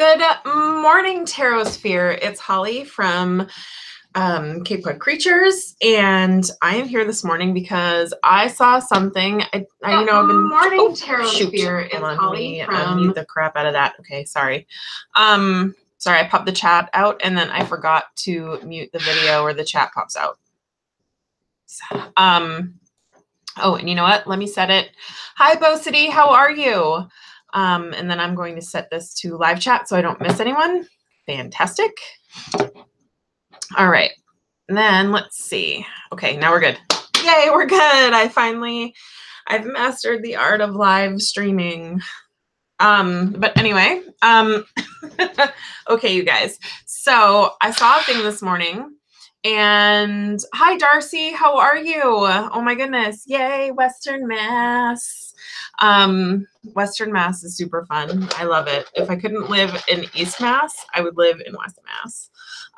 Good morning, Tarosphere. It's Holly from Cape Cod Creatures, and I am here this morning because I saw something. I've been morning, Tarosphere. It's Holly from mute the crap out of that. Okay, sorry. Sorry, I popped the chat out and then I forgot to mute the video or the chat pops out. Oh, and you know what? Let me set it. Hi, Bo City. How are you? And then I'm going to set this to live chat so I don't miss anyone. Fantastic. All right. And then let's see. Okay, now we're good. Yay, we're good. I've mastered the art of live streaming. But anyway, okay, you guys. So I saw a thing this morning. And hi, Darcy. How are you? Oh my goodness. Yay, Western Mass. Western Mass is super fun. I love it. If I couldn't live in East Mass, I would live in West Mass.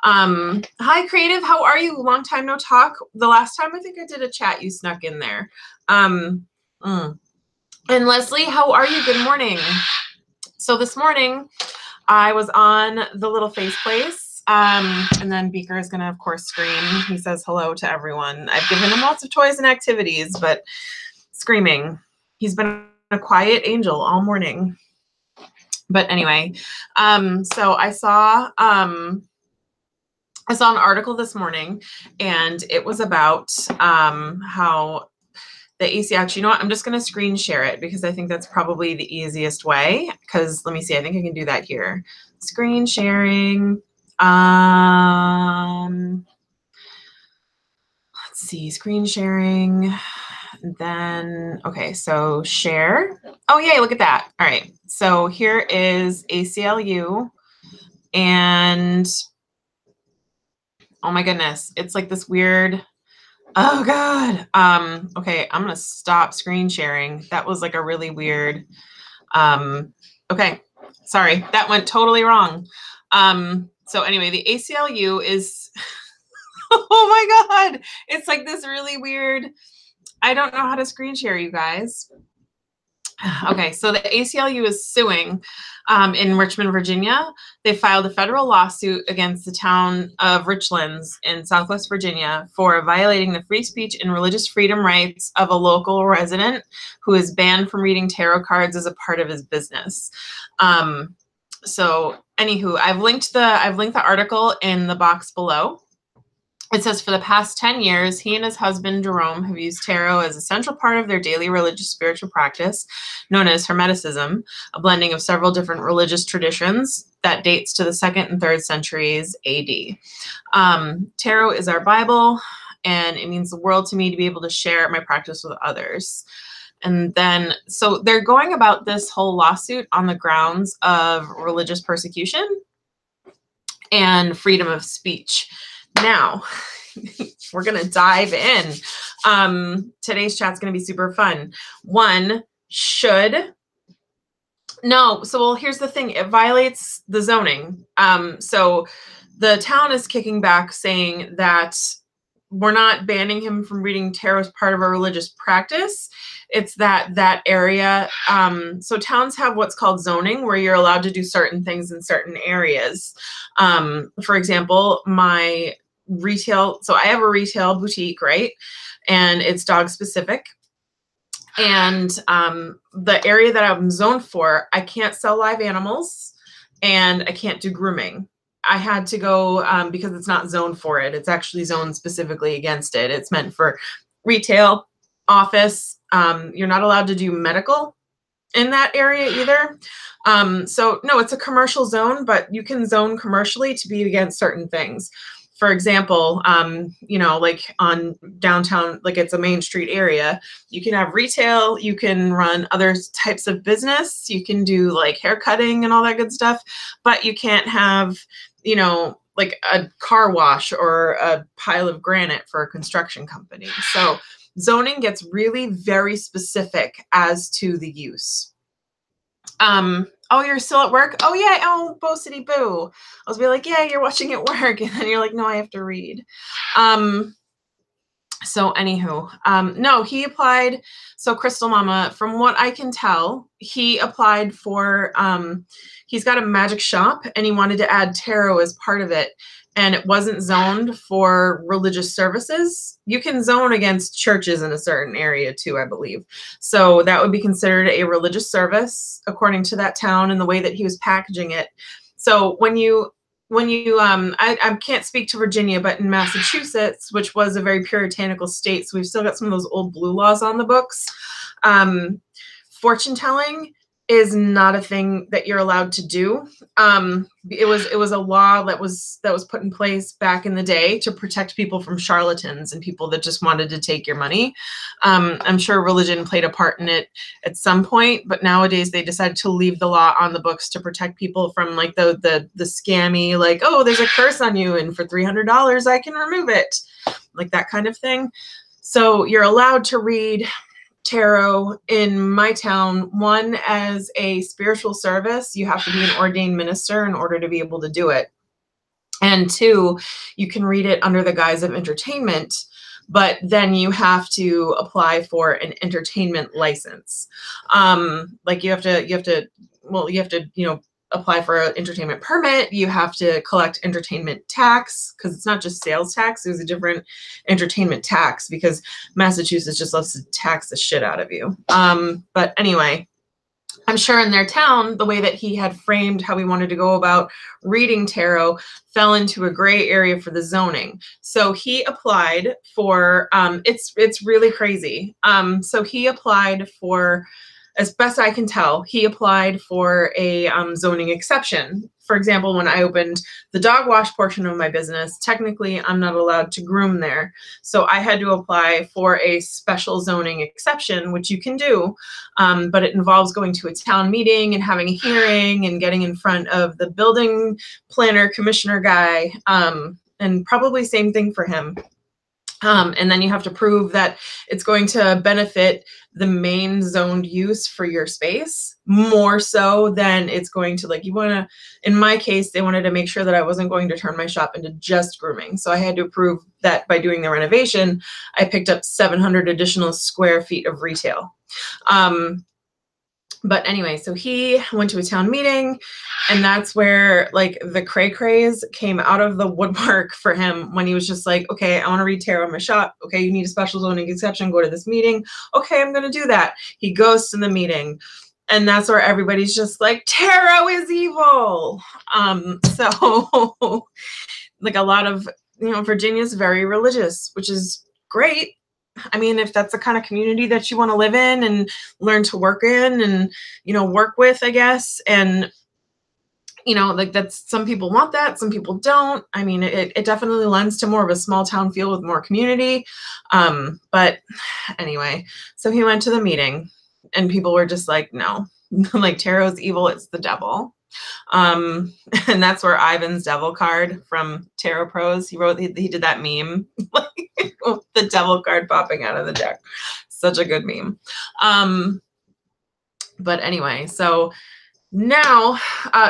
Hi, Creative. How are you? Long time no talk. The last time I think I did a chat, you snuck in there. And Leslie, how are you? Good morning. So this morning, I was on the Little Face Place. And then Beaker is going to, of course, scream. He says hello to everyone. I've given him lots of toys and activities, but screaming. He's been a quiet angel all morning. But anyway, so I saw an article this morning, and it was about how the ACLU, you know what, I'm just going to screen share it because I think that's probably the easiest way. Because let me see, I think I can do that here. Screen sharing. Let's see, screen sharing. Then, okay, so share. Oh, yay, look at that. All right, so here is ACLU. And oh my goodness, it's like this weird, oh God. Okay, I'm gonna stop screen sharing. That was like a really weird, okay, sorry, that went totally wrong. So anyway, the ACLU is, oh my God, it's like this really weird, I don't know how to screen share, you guys. Okay, so the ACLU is suing in Richmond, Virginia. They filed a federal lawsuit against the town of Richlands in Southwest Virginia for violating the free speech and religious freedom rights of a local resident who is banned from reading tarot cards as a part of his business. So anywho, I've linked the article in the box below. It says, for the past 10 years, he and his husband, Jerome, have used tarot as a central part of their daily religious spiritual practice, known as Hermeticism, a blending of several different religious traditions that dates to the 2nd and 3rd centuries AD. Tarot is our Bible, and it means the world to me to be able to share my practice with others. And then, so they're going about this whole lawsuit on the grounds of religious persecution and freedom of speech. Now, we're going to dive in. Today's chat's going to be super fun. Well, here's the thing. It violates the zoning. So the town is kicking back saying that we're not banning him from reading tarot as part of a religious practice. It's that area. So towns have what's called zoning, where you're allowed to do certain things in certain areas. For example, my retail, so I have a retail boutique, right? And it's dog specific. And the area that I'm zoned for, I can't sell live animals and I can't do grooming. I had to go because it's not zoned for it. It's actually zoned specifically against it. It's meant for retail, office. You're not allowed to do medical in that area either. So no, it's a commercial zone, but you can zone commercially to be against certain things. For example, you know, like on downtown, like it's a main street area, you can have retail, you can run other types of business, you can do like hair cutting and all that good stuff, but you can't have, you know, like a car wash or a pile of granite for a construction company. So zoning gets really very specific as to the use. Oh, you're still at work? Oh, yeah. Oh, Bo City Boo. I was be like, yeah, you're watching at work. And then you're like, no, I have to read. So anywho, no, he applied. So Crystal Mama, from what I can tell, he applied for, he's got a magic shop and he wanted to add tarot as part of it. And it wasn't zoned for religious services. You can zone against churches in a certain area too, I believe. So that would be considered a religious service according to that town and the way that he was packaging it. So when you I can't speak to Virginia, but in Massachusetts, which was a very puritanical state, so we've still got some of those old blue laws on the books. Fortune telling is not a thing that you're allowed to do. It was a law that was put in place back in the day to protect people from charlatans and people that just wanted to take your money. I'm sure religion played a part in it at some point, but nowadays they decided to leave the law on the books to protect people from like the scammy, like, oh, there's a curse on you and for $300 I can remove it, like that kind of thing. So you're allowed to read tarot in my town, one, as a spiritual service. You have to be an ordained minister in order to be able to do it. And two, you can read it under the guise of entertainment, but then you have to apply for an entertainment license. Like you have to, apply for an entertainment permit. You have to collect entertainment tax, because it's not just sales tax. There's a different entertainment tax because Massachusetts just loves to tax the shit out of you. But anyway, I'm sure in their town, the way that he had framed how he wanted to go about reading tarot fell into a gray area for the zoning. So he applied for, it's really crazy. So he applied for, as best I can tell, he applied for a zoning exception. For example, when I opened the dog wash portion of my business, technically I'm not allowed to groom there. So I had to apply for a special zoning exception, which you can do, but it involves going to a town meeting and having a hearing and getting in front of the building planner commissioner guy, and probably same thing for him. And then you have to prove that it's going to benefit the main zoned use for your space more so than it's going to, like, you want to, in my case, they wanted to make sure that I wasn't going to turn my shop into just grooming. So I had to prove that by doing the renovation, I picked up 700 additional square feet of retail. But anyway, so he went to a town meeting, and that's where like the cray craze came out of the woodwork for him when he was just like, okay, I want to read tarot in my shop. Okay, you need a special zoning exception, go to this meeting. Okay, I'm going to do that. He goes to the meeting, and that's where everybody's just like, tarot is evil. So like a lot of, Virginia's very religious, which is great. I mean, if that's the kind of community that you want to live in and learn to work in and, work with, I guess. And, like that's, some people want that, some people don't. I mean, it definitely lends to more of a small town feel with more community. But anyway, so he went to the meeting and people were just like, no, like tarot's evil. It's the devil. And that's where Ivan's devil card from Tarot Pros, he did that meme, like the devil card popping out of the deck. Such a good meme. But anyway, so now,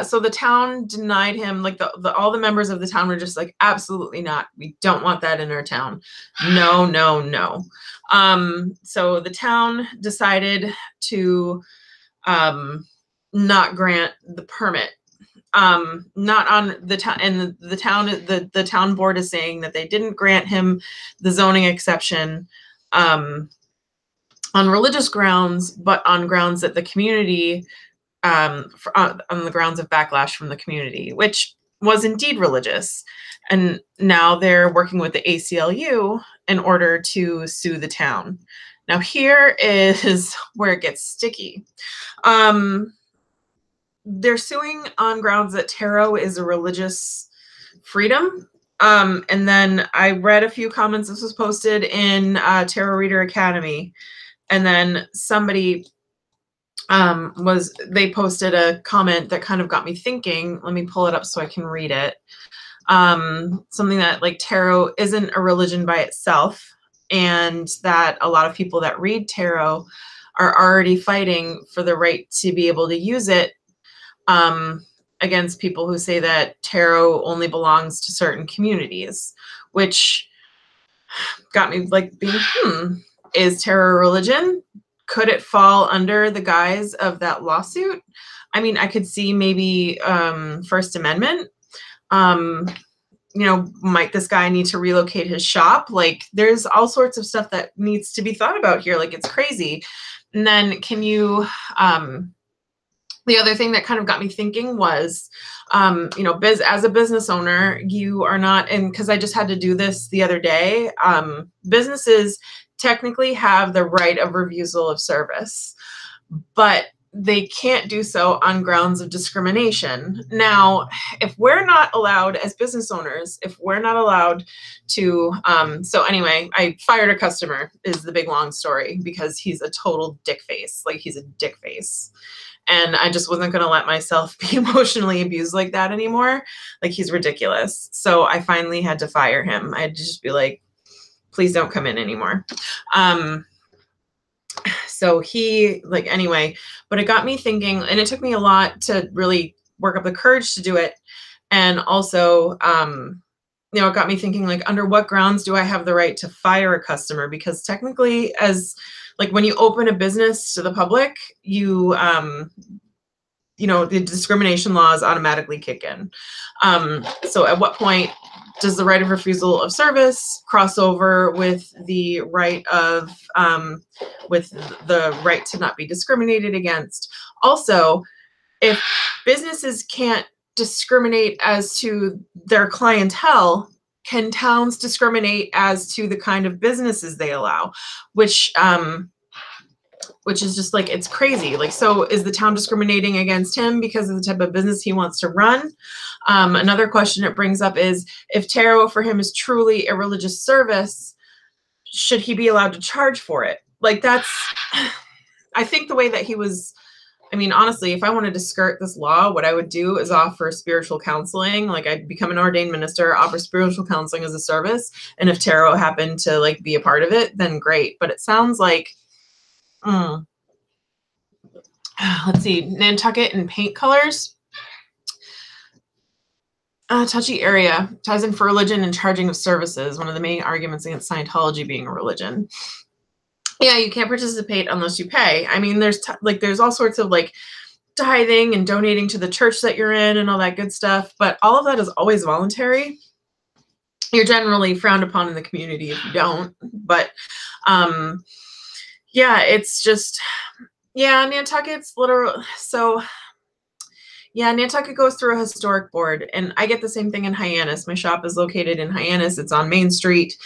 so the town denied him, like all the members of the town were just like, absolutely not. We don't want that in our town. No, no, no. So the town decided to, not grant the permit. Not on the town, and the town board is saying that they didn't grant him the zoning exception on religious grounds, but on grounds that the community, on the grounds of backlash from the community, which was indeed religious. And now they're working with the ACLU in order to sue the town. Now here is where it gets sticky. They're suing on grounds that tarot is a religious freedom. And then I read a few comments. This was posted in Tarot Reader Academy. And then somebody they posted a comment that kind of got me thinking. Let me pull it up so I can read it. Something that like tarot isn't a religion by itself, and that a lot of people that read tarot are already fighting for the right to be able to use it against people who say that tarot only belongs to certain communities, which got me like being, is tarot a religion? Could it fall under the guise of that lawsuit? I mean, I could see maybe First Amendment. Might this guy need to relocate his shop? Like, there's all sorts of stuff that needs to be thought about here. Like, it's crazy. And then can you, the other thing that kind of got me thinking was, as a business owner, you are not, and because I just had to do this the other day, businesses technically have the right of refusal of service, but they can't do so on grounds of discrimination. Now, if we're not allowed as business owners, if we're not allowed to, so anyway, I fired a customer is the big long story because he's a total dick face. Like, he's a dick face. And I just wasn't going to let myself be emotionally abused like that anymore. Like, he's ridiculous. So I finally had to fire him. I had to just be like, please don't come in anymore. So he, like, anyway, but it got me thinking, and it took me a lot to really work up the courage to do it. And also, it got me thinking, like, under what grounds do I have the right to fire a customer? Because technically, as like when you open a business to the public, you, the discrimination laws automatically kick in. So at what point does the right of refusal of service cross over with the right of, with the right to not be discriminated against? Also, if businesses can't discriminate as to their clientele, can towns discriminate as to the kind of businesses they allow? Which is just like, it's crazy. Like, so is the town discriminating against him because of the type of business he wants to run? Another question it brings up is, if tarot for him is truly a religious service, should he be allowed to charge for it? Like, that's, I think the way that he was, I mean, honestly, if I wanted to skirt this law, what I would do is offer spiritual counseling. Like, I'd become an ordained minister, offer spiritual counseling as a service. And if tarot happened to like be a part of it, then great. But it sounds like, let's see, Nantucket and paint colors. Touchy area, ties in for religion and charging of services. One of the main arguments against Scientology being a religion. Yeah, you can't participate unless you pay. I mean, there's all sorts of like tithing and donating to the church that you're in and all that good stuff. But all of that is always voluntary. You're generally frowned upon in the community if you don't. But yeah, it's just, yeah, Nantucket's literal. So yeah, Nantucket goes through a historic board, and I get the same thing in Hyannis. My shop is located in Hyannis. It's on Main Street,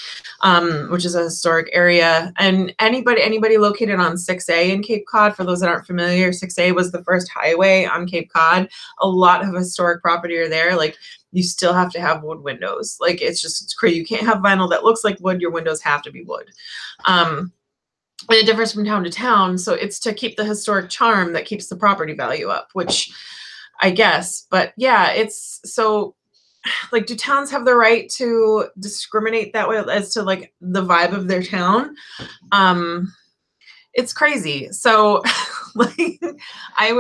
which is a historic area. And anybody located on 6A in Cape Cod, for those that aren't familiar, 6A was the first highway on Cape Cod. A lot of historic property are there. Like, you still have to have wood windows. Like, it's crazy. You can't have vinyl that looks like wood. Your windows have to be wood. And it differs from town to town. So it's to keep the historic charm that keeps the property value up, which I guess. But yeah, it's so, like, do towns have the right to discriminate that way as to like the vibe of their town? It's crazy. So like, I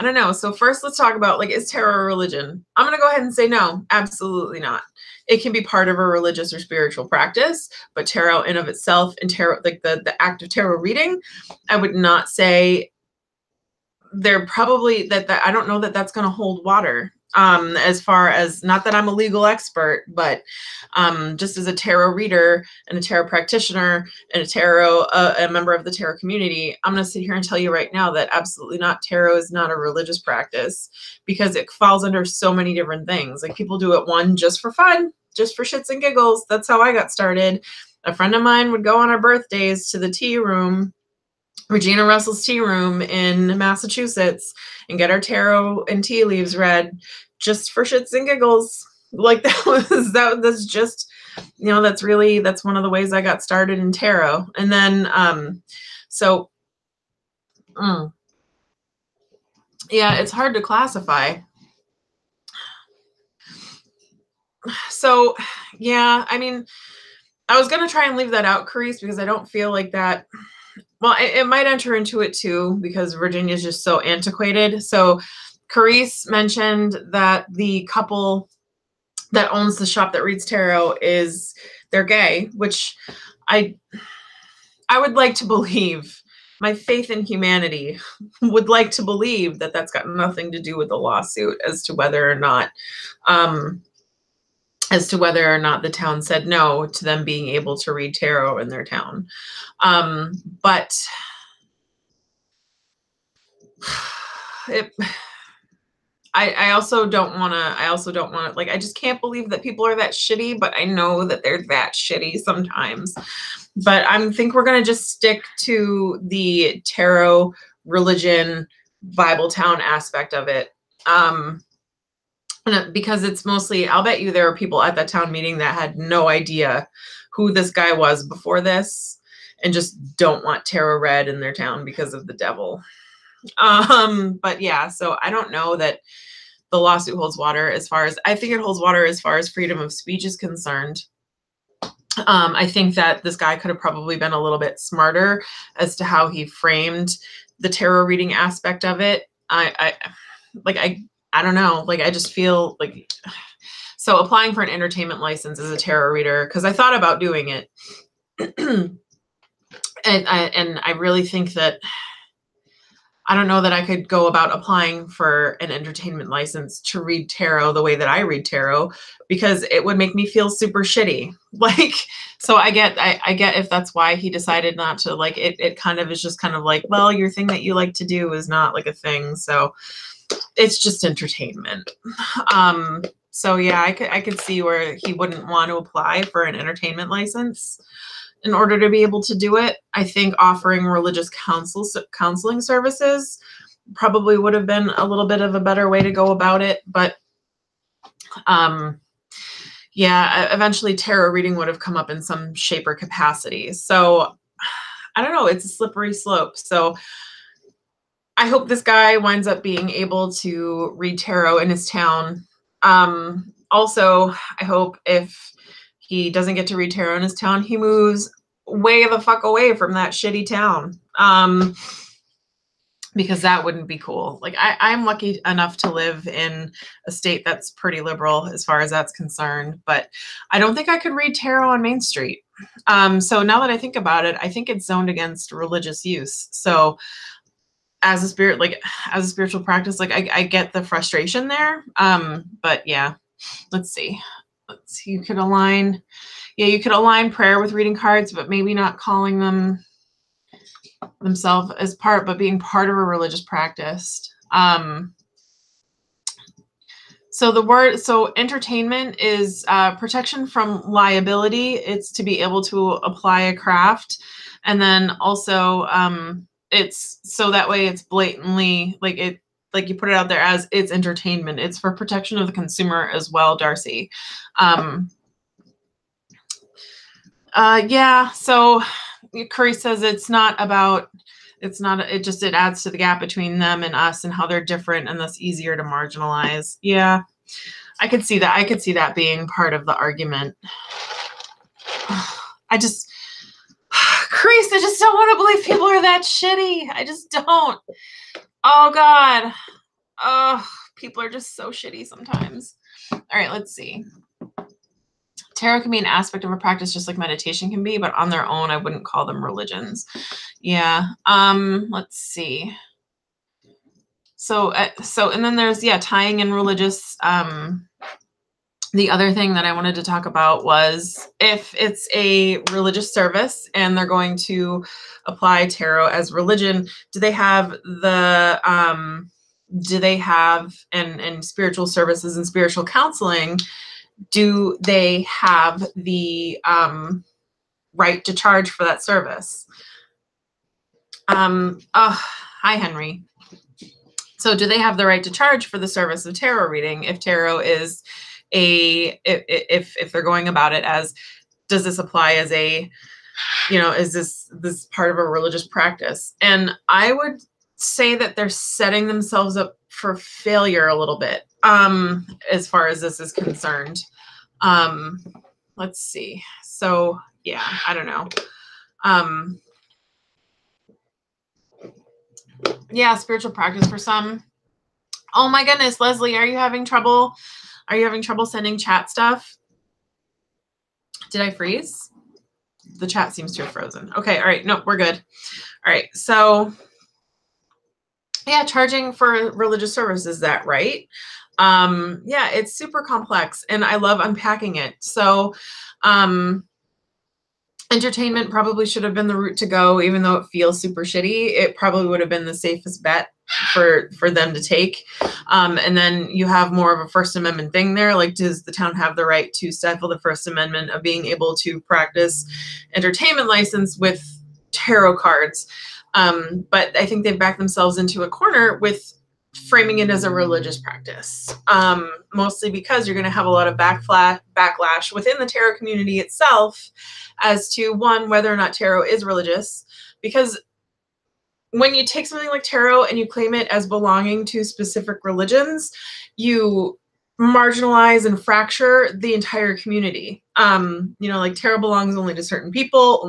don't know. So first, let's talk about, like, is tarot a religion? I'm going to go ahead and say no, absolutely not. It can be part of a religious or spiritual practice, but tarot in of itself, and tarot, like the act of tarot reading, I would not say they're probably that I don't know that that's going to hold water. As far as, not that I'm a legal expert, but just as a tarot reader and a tarot practitioner and a member of the tarot community, I'm going to sit here and tell you right now that absolutely not. Tarot is not a religious practice because it falls under so many different things. Like, people do it, one, just for fun, just for shits and giggles. That's how I got started. A friend of mine would go on our birthdays to the tea room, Regina Russell's tea room in Massachusetts, and get our tarot and tea leaves read just for shits and giggles. Like, that's just, that's one of the ways I got started in tarot. And then, yeah, it's hard to classify. So yeah, I mean, I was going to try and leave that out, Carice, because I don't feel like that. Well, it might enter into it too, because Virginia is just so antiquated. So Carice mentioned that the couple that owns the shop that reads tarot they're gay, which I would like to believe, my faith in humanity would like to believe that that's got nothing to do with the lawsuit as to whether or not the town said no to them being able to read tarot in their town. But I also don't want to, like, I just can't believe that people are that shitty, but I know that they're that shitty sometimes. But I think we're going to just stick to the tarot, religion, Bible town aspect of it. Because it's mostly, I'll bet you there are people at that town meeting that had no idea who this guy was before this and just don't want tarot read in their town because of the devil. But yeah, so I don't know that the lawsuit holds water I think it holds water as far as freedom of speech is concerned. I think that this guy could have probably been a little bit smarter as to how he framed the tarot reading aspect of it. I don't know. Like, I just feel like, so applying for an entertainment license as a tarot reader, because I thought about doing it. and I really think that, I don't know that I could go about applying for an entertainment license to read tarot the way that I read tarot, because it would make me feel super shitty. Like, so I get if that's why he decided not to, like, it kind of is just kind of like, well, your thing that you like to do is not like a thing. So it's just entertainment. So yeah, I could see where he wouldn't want to apply for an entertainment license in order to be able to do it. I think offering religious counseling services probably would have been a little bit of a better way to go about it. But yeah, eventually tarot reading would have come up in some shape or capacity. So I don't know, it's a slippery slope. So I hope this guy winds up being able to read tarot in his town. Also, I hope if he doesn't get to read tarot in his town, he moves way the fuck away from that shitty town. Because that wouldn't be cool. Like, I'm lucky enough to live in a state that's pretty liberal as far as that's concerned, but I don't think I could read tarot on Main Street. So now that I think about it, I think it's zoned against religious use. So as a spiritual practice, like, I get the frustration there. But yeah, let's see. You could align prayer with reading cards, but maybe not calling themselves as part, but being part of a religious practice. So entertainment is protection from liability. It's to be able to apply a craft. And then also it's so that way it's blatantly like you put it out there as it's entertainment. It's for protection of the consumer as well, Darcy. Yeah, so Curry says it adds to the gap between them and us and how they're different and thus easier to marginalize. Yeah, I could see that. I could see that being part of the argument. Crease, I just don't want to believe people are that shitty. I just don't. Oh God. Oh, people are just so shitty sometimes. All right, let's see. Tarot can be an aspect of a practice just like meditation can be, but on their own, I wouldn't call them religions. Yeah. Let's see. So, and then there's, tying in religious, the other thing that I wanted to talk about was if it's a religious service and they're going to apply tarot as religion, do they have and spiritual services and spiritual counseling, do they have the right to charge for that service? Hi, Henry. So do they have the right to charge for the service of tarot reading if tarot is if they're going about it as, does this apply as a, is this part of a religious practice? And I would say that they're setting themselves up for failure a little bit as far as this is concerned. Let's see. So yeah, I don't know. Yeah, spiritual practice for some. Oh my goodness, Leslie, are you having trouble sending chat stuff Did I freeze? The chat seems to have frozen. Okay, all right. No, we're good. All right, so yeah, charging for religious service, is that right? Yeah, it's super complex and I love unpacking it. So entertainment probably should have been the route to go, even though it feels super shitty. It probably would have been the safest bet for them to take. And then you have more of a First Amendment thing there. Like, does the town have the right to stifle the First Amendment of being able to practice entertainment license with tarot cards? But I think they've backed themselves into a corner with framing it as a religious practice, mostly because you're going to have a lot of backlash within the tarot community itself as to, one, whether or not tarot is religious. Because when you take something like tarot and you claim it as belonging to specific religions, you marginalize and fracture the entire community. You know, like tarot belongs only to certain people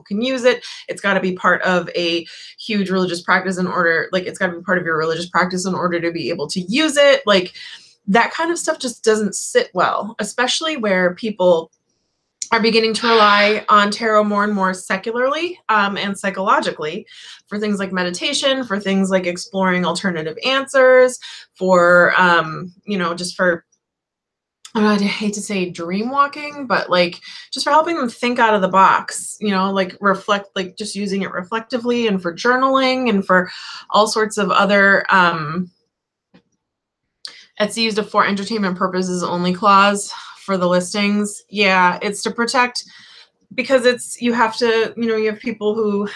can use it. It's got to be part of a huge religious practice in order, like it's got to be part of your religious practice in order to be able to use it. Like that kind of stuff just doesn't sit well, especially where people are beginning to rely on tarot more and more secularly and psychologically for things like meditation, for things like exploring alternative answers, for, you know, just for, I hate to say dream walking, but like just for helping them think out of the box, you know, like reflect, like just using it reflectively and for journaling and for all sorts of other, it's used a for entertainment purposes only clause for the listings. Yeah, it's to protect, because it's, you have to, you know, you have people who,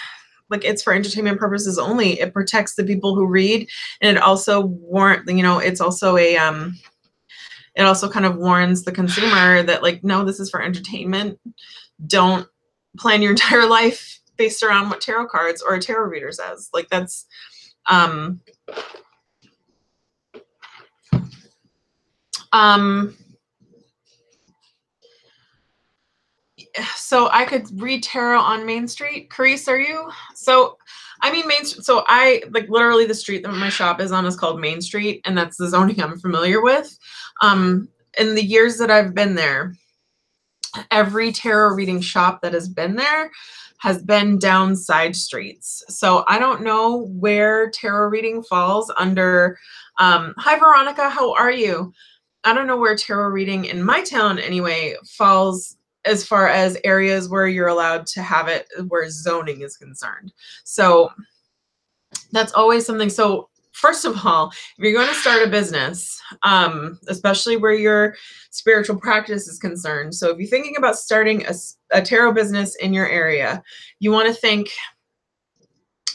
like, it's for entertainment purposes only. It protects the people who read, and it also you know, it's also a, it also kind of warns the consumer that, like, no, this is for entertainment. Don't plan your entire life based around what tarot cards or a tarot reader says. Like, that's, so I could read tarot on Main Street. Carice, are you? So, I mean, so I, like, literally the street that my shop is on is called Main Street, and that's the zoning I'm familiar with. In the years that I've been there, every tarot reading shop that has been there has been down side streets. So I don't know where tarot reading falls under. Hi, Veronica, how are you? I don't know where tarot reading in my town anyway falls as far as areas where you're allowed to have it, where zoning is concerned. So that's always something. So first of all, if you're going to start a business, especially where your spiritual practice is concerned. So if you're thinking about starting a tarot business in your area, you want to think,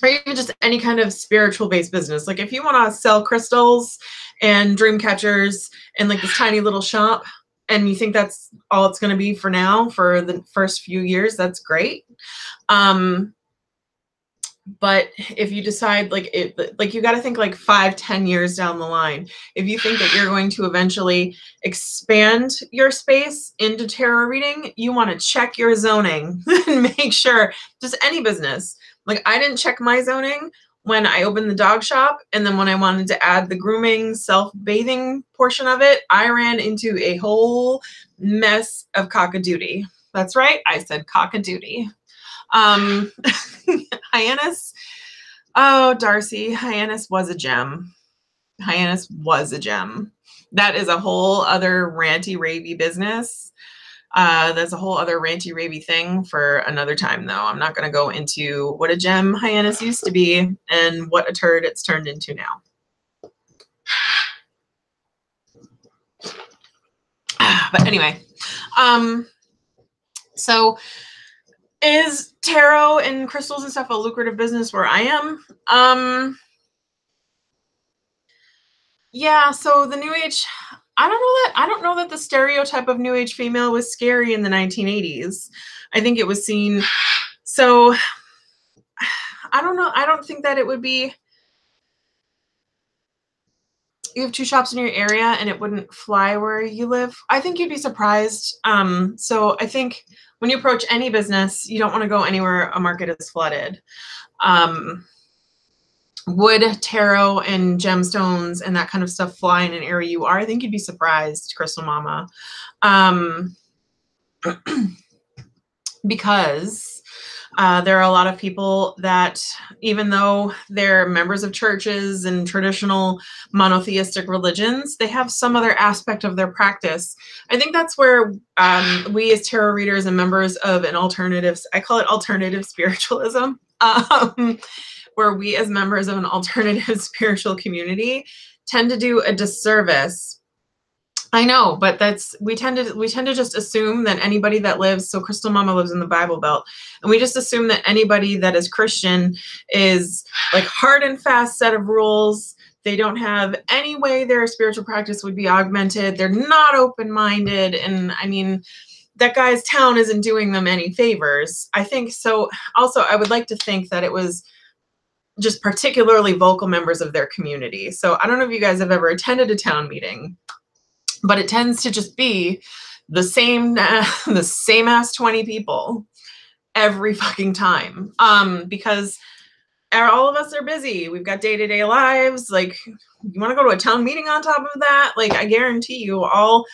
or even just any kind of spiritual based business. Like if you want to sell crystals and dream catchers and like this tiny little shop, and you think that's all it's going to be for now, for the first few years, that's great. But if you decide, like, you got to think like 5-10 years down the line. If you think that you're going to eventually expand your space into tarot reading, you want to check your zoning and make sure, just any business. Like, I didn't check my zoning when I opened the dog shop. And then when I wanted to add the grooming, self-bathing portion of it, I ran into a whole mess of cockadoodie. That's right, I said cockadoodie. Hyannis. Oh, Darcy, Hyannis was a gem. Hyannis was a gem. That is a whole other ranty ravey business. That's a whole other ranty ravey thing for another time, though. I'm not going to go into what a gem Hyannis used to be and what a turd it's turned into now. But anyway, so is tarot and crystals and stuff a lucrative business where I am? Yeah, so the New Age, I don't know that the stereotype of New Age female was scary in the 1980s. I think it was seen, so I don't know. I don't think that it would be, you have 2 shops in your area and it wouldn't fly where you live. I think you'd be surprised. So I think when you approach any business, you don't want to go anywhere a market is flooded. Would tarot and gemstones and that kind of stuff fly in an area you are? I think you'd be surprised, Crystal Mama. because there are a lot of people that, even though they're members of churches and traditional monotheistic religions, they have some other aspect of their practice. I think that's where we as tarot readers and members of an alternative, I call it alternative spiritualism, where we as members of an alternative spiritual community tend to do a disservice. I know, but we tend to just assume that anybody that lives, so Crystal Mama lives in the Bible Belt, and we just assume that anybody that is Christian is like hard and fast set of rules. They don't have any way their spiritual practice would be augmented. They're not open-minded, and I mean, that guy's town isn't doing them any favors. I think so. Also, I would like to think that it was just particularly vocal members of their community. So I don't know if you guys have ever attended a town meeting, but it tends to just be the same ass 20 people every fucking time. Because all of us are busy. We've got day-to-day lives. Like, you want to go to a town meeting on top of that? Like, I guarantee you all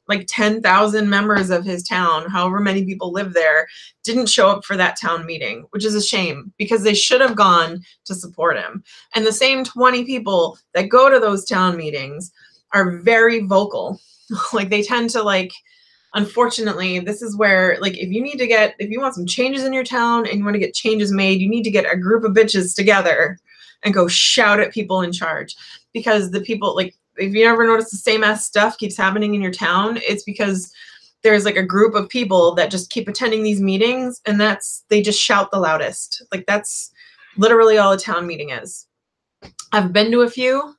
like 10,000 members of his town, however many people live there, didn't show up for that town meeting, which is a shame because they should have gone to support him. And the same 20 people that go to those town meetings are very vocal. Like, they tend to, like, unfortunately, this is where, like, if you want some changes in your town and you want to get changes made, you need to get a group of bitches together and go shout at people in charge. Because the people, like, if you ever notice the same ass stuff keeps happening in your town, it's because there's like a group of people that just keep attending these meetings, and they just shout the loudest. Like, that's literally all a town meeting is. I've been to a few.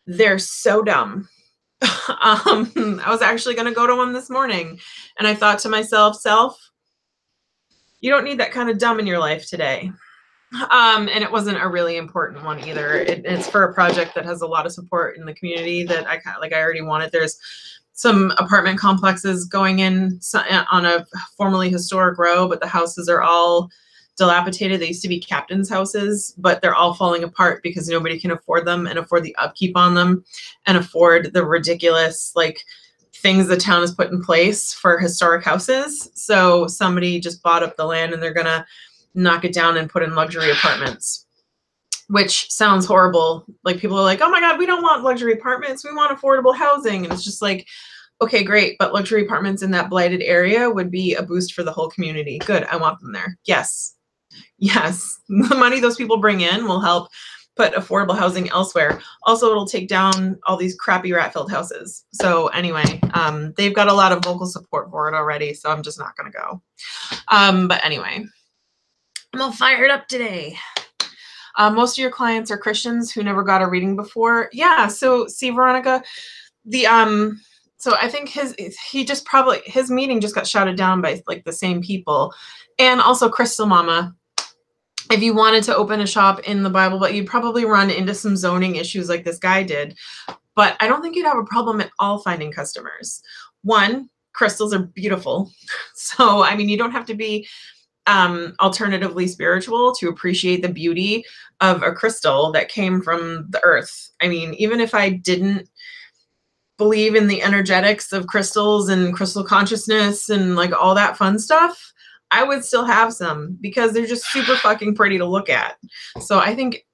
They're so dumb. I was actually going to go to one this morning, and I thought to myself, you don't need that kind of dumb in your life today. And it wasn't a really important one either. It's for a project that has a lot of support in the community that I already wanted. There's some apartment complexes going in on a formerly historic row, but the houses are all dilapidated. They used to be captain's houses, but they're all falling apart because nobody can afford them and afford the upkeep on them and afford the ridiculous, like, things the town has put in place for historic houses. So somebody just bought up the land and they're going to knock it down and put in luxury apartments, which sounds horrible. Like, people are like, oh my God, we don't want luxury apartments. We want affordable housing. And it's just like, okay, great. But luxury apartments in that blighted area would be a boost for the whole community. Good. I want them there. Yes. Yes. The money those people bring in will help put affordable housing elsewhere. Also, it'll take down all these crappy rat-filled houses. So anyway, they've got a lot of vocal support for it already. So I'm just not going to go. But anyway, I'm all fired up today. Most of your clients are Christians who never got a reading before. Yeah. So see, Veronica, so I think his meeting just got shouted down by like the same people. And also Crystal Mama, if you wanted to open a shop in the Bible, but you'd probably run into some zoning issues like this guy did. But I don't think you'd have a problem at all finding customers. One, crystals are beautiful. So, I mean, you don't have to be alternatively spiritual to appreciate the beauty of a crystal that came from the earth. I mean, even if I didn't believe in the energetics of crystals and crystal consciousness and like all that fun stuff, I would still have some because they're just super fucking pretty to look at. So I think,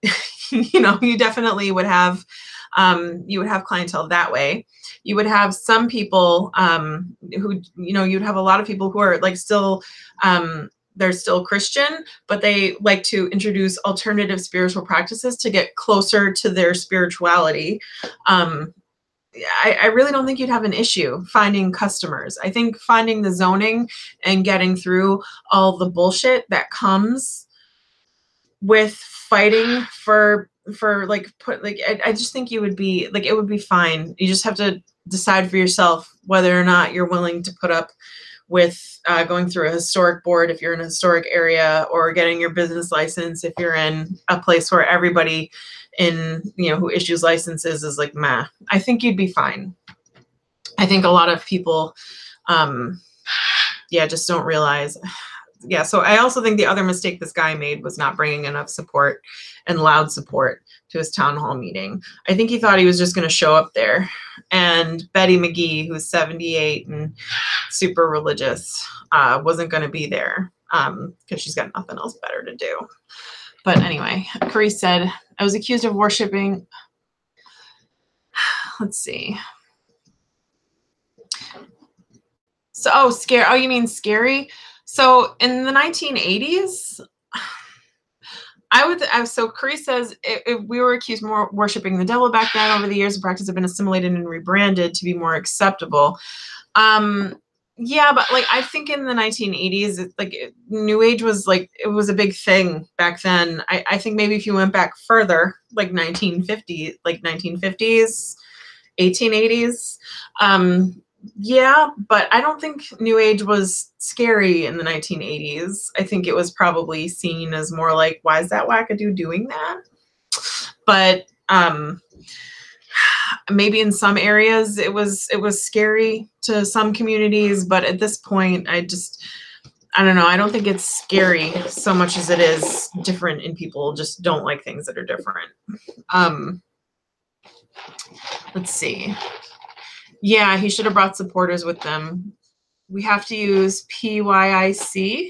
you definitely would have, clientele that way. You would have some people who, you'd have a lot of people who are like still, they're still Christian, but they like to introduce alternative spiritual practices to get closer to their spirituality. I really don't think you'd have an issue finding customers. I think finding the zoning and getting through all the bullshit that comes with fighting I just think you would be like, it would be fine. You just have to decide for yourself whether or not you're willing to put up with going through a historic board if you're in a historic area, or getting your business license if you're in a place where everybody who issues licenses is like, meh. I think you'd be fine. I think a lot of people, just don't realize. Yeah, so I also think the other mistake this guy made was not bringing enough support and loud support to his town hall meeting. I think he thought he was just going to show up there, and Betty McGee, who's 78 and super religious, wasn't going to be there. because she's got nothing else better to do. But anyway, Carice said, I was accused of worshiping. Let's see. So, oh, scare. Oh, you mean scary? So in the 1980s, so Carice says if we were accused more worshiping the devil back then, over the years, the practice had been assimilated and rebranded to be more acceptable. Yeah, but like I think in the 1980s, New Age was like, it was a big thing back then. I think maybe if you went back further, like 1950s, 1880s, yeah, but I don't think New Age was scary in the 1980s. I think it was probably seen as more like, why is that wackadoo doing that? But maybe in some areas it was scary to some communities, but at this point, I don't know. I don't think it's scary so much as it is different, and people just don't like things that are different. Let's see. Yeah, he should have brought supporters with them. We have to use PYIC.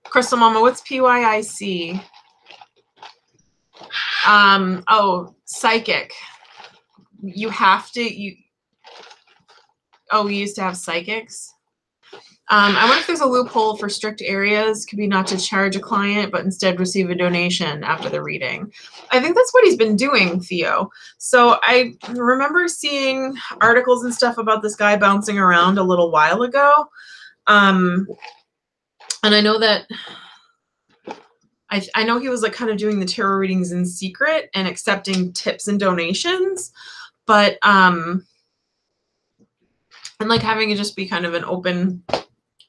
Crystal Mama, what's PYIC? Oh, psychic. You have to, we used to have psychics. I wonder if there's a loophole for strict areas. Could be not to charge a client, but instead receive a donation after the reading. I think that's what he's been doing, Theo. So I remember seeing articles and stuff about this guy bouncing around a little while ago. And I know that I know he was like kind of doing the tarot readings in secret and accepting tips and donations, but and like having it just be kind of an open,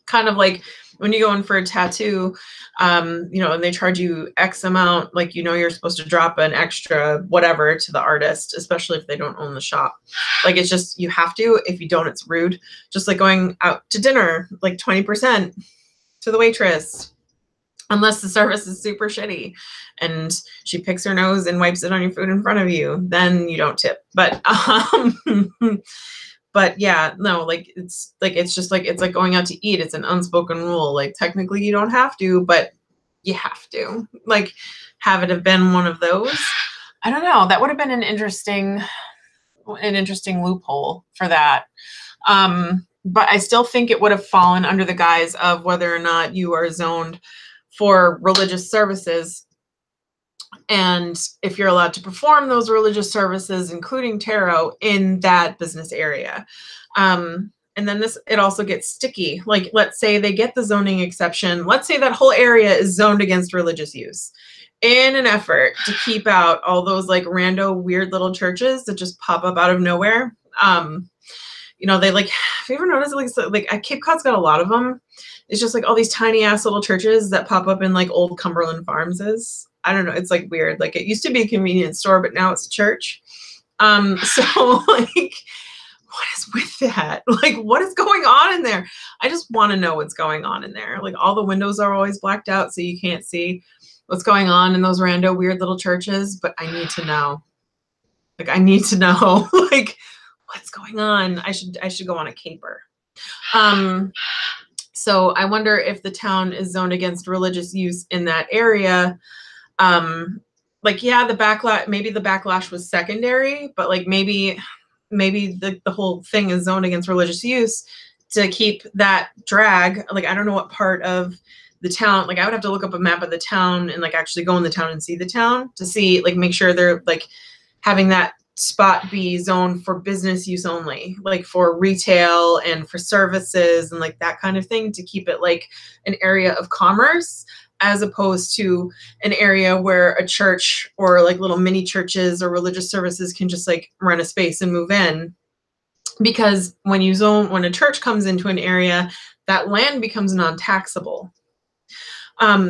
kind of like when you go in for a tattoo, and they charge you X amount, like, you're supposed to drop an extra whatever to the artist, especially if they don't own the shop. Like, it's just, you have to. If you don't, it's rude. Just like going out to dinner, like 20% to the waitress, unless the service is super shitty and she picks her nose and wipes it on your food in front of you, then you don't tip. But but yeah, no, it's just like, it's like going out to eat. It's an unspoken rule. Like, technically you don't have to, but you have to. Like, have it have been one of those. I don't know. That would have been an interesting loophole for that. But I still think it would have fallen under the guise of whether or not you are zoned for religious services, and if you're allowed to perform those religious services, including tarot, in that business area. And then it also gets sticky. Like, let's say they get the zoning exception. Let's say that whole area is zoned against religious use in an effort to keep out all those like rando weird little churches that just pop up out of nowhere. They like, have you ever noticed like Cape Cod's got a lot of them? It's just like all these tiny ass little churches that pop up in like old Cumberland farms. I don't know. It's like weird. Like, it used to be a convenience store, but now it's a church. So like, what is with that? Like, what is going on in there? I just want to know what's going on in there. Like, all the windows are always blacked out, so you can't see what's going on in those rando weird little churches. But I need to know. Like, I need to know, like, what's going on. I should go on a caper. So I wonder if the town is zoned against religious use in that area. Like, yeah, maybe the backlash was secondary, but like maybe the whole thing is zoned against religious use to keep that drag. Like, I don't know what part of the town, like I would have to look up a map of the town and like actually go in the town and see the town to see, like, make sure they're like having that spot be zoned for business use only, like for retail and for services and like that kind of thing, to keep it like an area of commerce, as opposed to an area where a church or like little mini churches or religious services can just like rent a space and move in. Because when a church comes into an area, that land becomes non-taxable.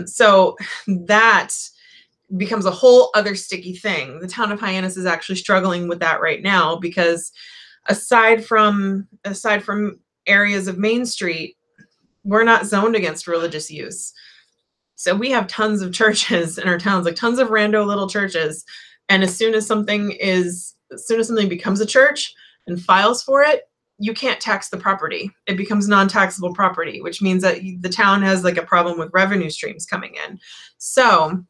So that becomes a whole other sticky thing. The town of Hyannis is actually struggling with that right now, because aside from areas of Main Street, we're not zoned against religious use. So we have tons of churches in our towns, like tons of rando little churches. And as soon as something becomes a church and files for it, you can't tax the property. It becomes non-taxable property, which means that the town has like a problem with revenue streams coming in. So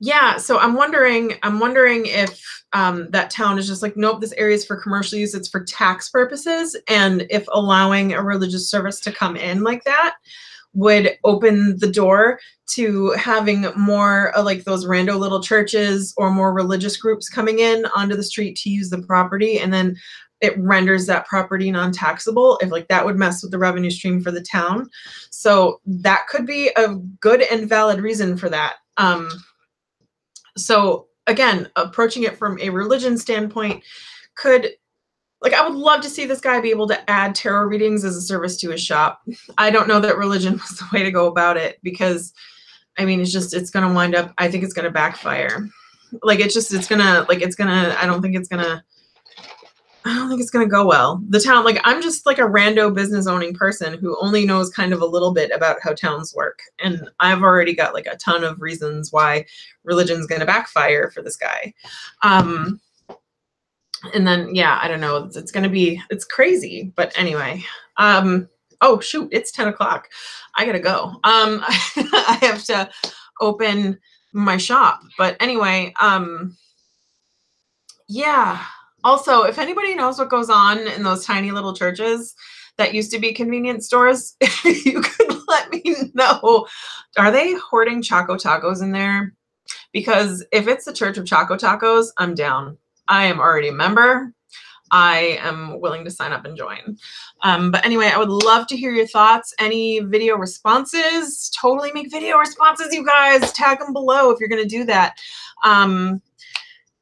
yeah, so I'm wondering if that town is just like, nope, this area is for commercial use, it's for tax purposes, and if allowing a religious service to come in like that would open the door to having more like those rando little churches or more religious groups coming in onto the street to use the property, and then it renders that property non-taxable, if like that would mess with the revenue stream for the town. So that could be a good and valid reason for that. So again, approaching it from a religion standpoint could, like, I would love to see this guy be able to add tarot readings as a service to his shop. I don't know that religion was the way to go about it, because I mean, it's going to wind up, I think it's going to backfire. Like, I don't think it's going to go well. The town, like, I'm just like a rando business owning person who only knows kind of a little bit about how towns work. And I've already got like a ton of reasons why religion's going to backfire for this guy. And then, yeah, I don't know. It's crazy. But anyway, oh shoot, it's 10 o'clock. I gotta go. I have to open my shop. But anyway, yeah. Also, if anybody knows what goes on in those tiny little churches that used to be convenience stores, if you could let me know. Are they hoarding Choco Tacos in there? Because if it's the Church of Choco Tacos, I'm down. I am already a member. I am willing to sign up and join. But anyway, I would love to hear your thoughts. Any video responses? Totally make video responses, you guys. Tag them below if you're going to do that.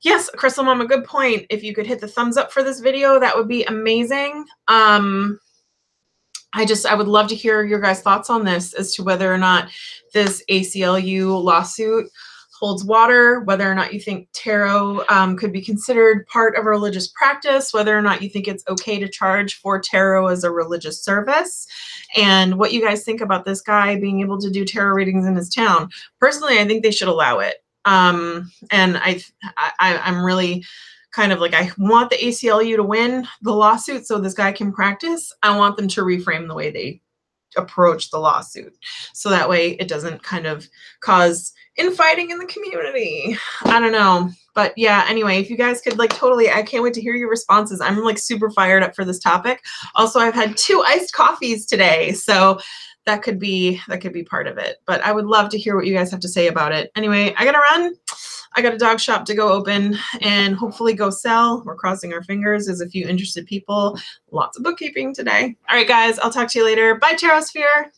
Yes, Crystal Mom, a good point. If you could hit the thumbs up for this video, that would be amazing. I would love to hear your guys' thoughts on this as to whether or not this ACLU lawsuit holds water, whether or not you think tarot could be considered part of a religious practice, whether or not you think it's okay to charge for tarot as a religious service, and what you guys think about this guy being able to do tarot readings in his town. Personally, I think they should allow it. And I'm really kind of like, I want the ACLU to win the lawsuit so this guy can practice. I want them to reframe the way they approach the lawsuit, so that way it doesn't kind of cause infighting in the community. I don't know. But yeah, anyway, if you guys could like totally, I can't wait to hear your responses. I'm like super fired up for this topic. Also, I've had 2 iced coffees today, so that could be part of it. But I would love to hear what you guys have to say about it. Anyway, I gotta run. I got a dog shop to go open and hopefully go sell. We're crossing our fingers. There's a few interested people. Lots of bookkeeping today. All right, guys, I'll talk to you later. Bye, Tarosphere.